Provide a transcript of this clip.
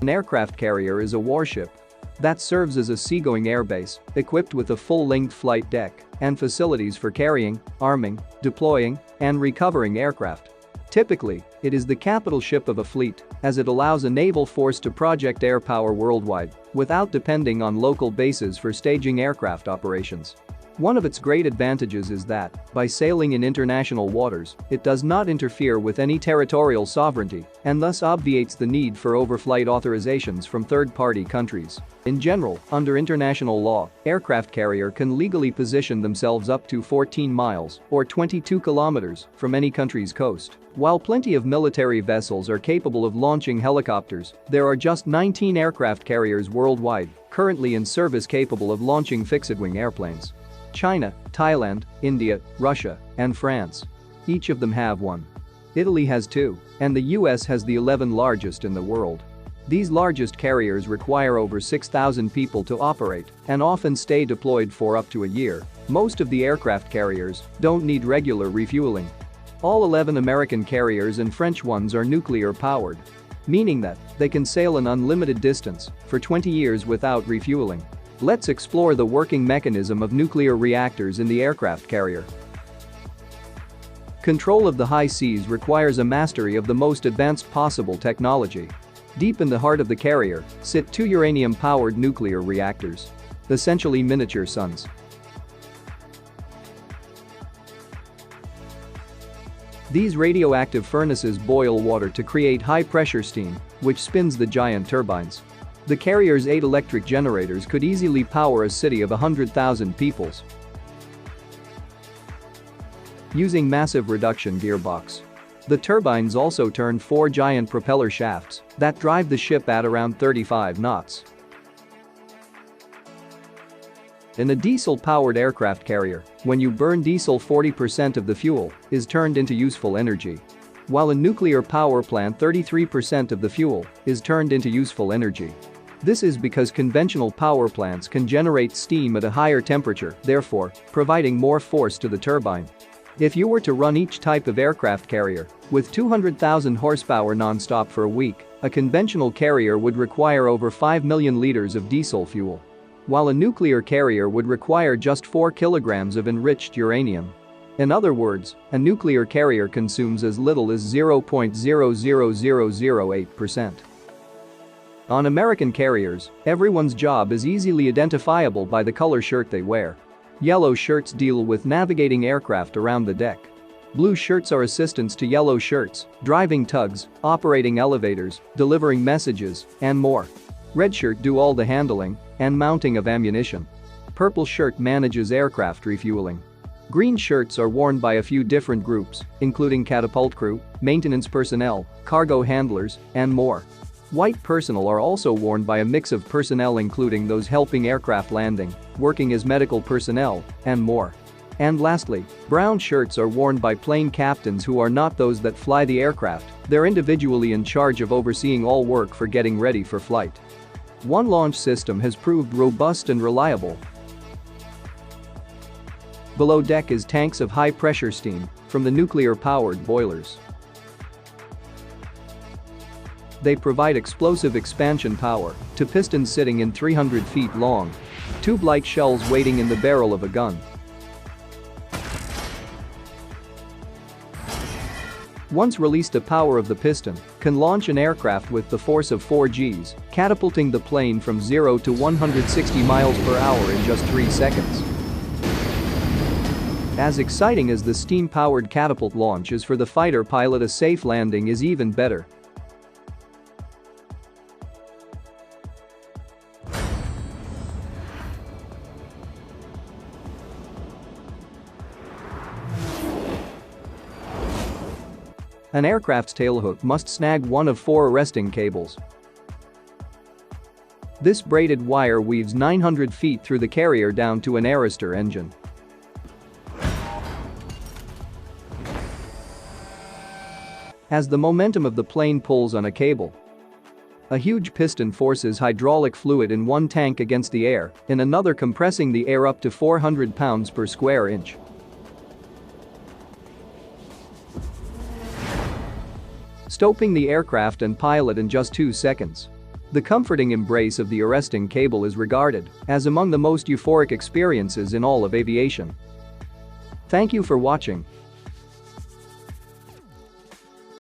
An aircraft carrier is a warship that serves as a seagoing airbase, equipped with a full-length flight deck and facilities for carrying, arming, deploying, and recovering aircraft. Typically, it is the capital ship of a fleet, as it allows a naval force to project air power worldwide without depending on local bases for staging aircraft operations. One of its great advantages is that, by sailing in international waters, it does not interfere with any territorial sovereignty and thus obviates the need for overflight authorizations from third-party countries. In general, under international law, aircraft carrier can legally position themselves up to 14 miles or 22 kilometers from any country's coast. While plenty of military vessels are capable of launching helicopters, there are just 19 aircraft carriers worldwide currently in service capable of launching fixed-wing airplanes. China, Thailand, India, Russia, and France. Each of them have one. Italy has 2, and the US has the 11 largest in the world. These largest carriers require over 6,000 people to operate and often stay deployed for up to a year. Most of the aircraft carriers don't need regular refueling. All 11 American carriers and French ones are nuclear-powered, meaning that they can sail an unlimited distance for 20 years without refueling. Let's explore the working mechanism of nuclear reactors in the aircraft carrier. Control of the high seas requires a mastery of the most advanced possible technology. Deep in the heart of the carrier sit 2 uranium-powered nuclear reactors, essentially miniature suns. These radioactive furnaces boil water to create high-pressure steam, which spins the giant turbines. The carrier's 8 electric generators could easily power a city of 100,000 people. Using massive reduction gearbox. The turbines also turn 4 giant propeller shafts that drive the ship at around 35 knots. In a diesel-powered aircraft carrier, when you burn diesel, 40% of the fuel is turned into useful energy. While in nuclear power plant, 33% of the fuel is turned into useful energy. This is because conventional power plants can generate steam at a higher temperature, therefore, providing more force to the turbine. If you were to run each type of aircraft carrier with 200,000 horsepower non-stop for a week, a conventional carrier would require over 5 million liters of diesel fuel, while a nuclear carrier would require just 4 kilograms of enriched uranium. In other words, a nuclear carrier consumes as little as 0.00008%. On American carriers, everyone's job is easily identifiable by the color shirt they wear. Yellow shirts deal with navigating aircraft around the deck. Blue shirts are assistants to yellow shirts, driving tugs, operating elevators, delivering messages, and more. Red shirt do all the handling and mounting of ammunition. Purple shirt manages aircraft refueling. Green shirts are worn by a few different groups, including catapult crew, maintenance personnel, cargo handlers, and more. White personnel are also worn by a mix of personnel, including those helping aircraft landing, working as medical personnel, and more. And lastly, brown shirts are worn by plane captains who are not those that fly the aircraft. They're individually in charge of overseeing all work for getting ready for flight. One launch system has proved robust and reliable. Below deck is tanks of high-pressure steam from the nuclear-powered boilers. They provide explosive expansion power to pistons sitting in 300 feet long, tube-like shells waiting in the barrel of a gun. Once released, the power of the piston can launch an aircraft with the force of 4 Gs, catapulting the plane from 0 to 160 miles per hour in just 3 seconds. As exciting as the steam-powered catapult launch is for the fighter pilot, a safe landing is even better. An aircraft's tailhook must snag one of 4 arresting cables. This braided wire weaves 900 feet through the carrier down to an arrestor engine. As the momentum of the plane pulls on a cable, a huge piston forces hydraulic fluid in one tank against the air, in another compressing the air up to 400 pounds per square inch. Stopping the aircraft and pilot in just 2 seconds. The comforting embrace of the arresting cable is regarded as among the most euphoric experiences in all of aviation. Thank you for watching.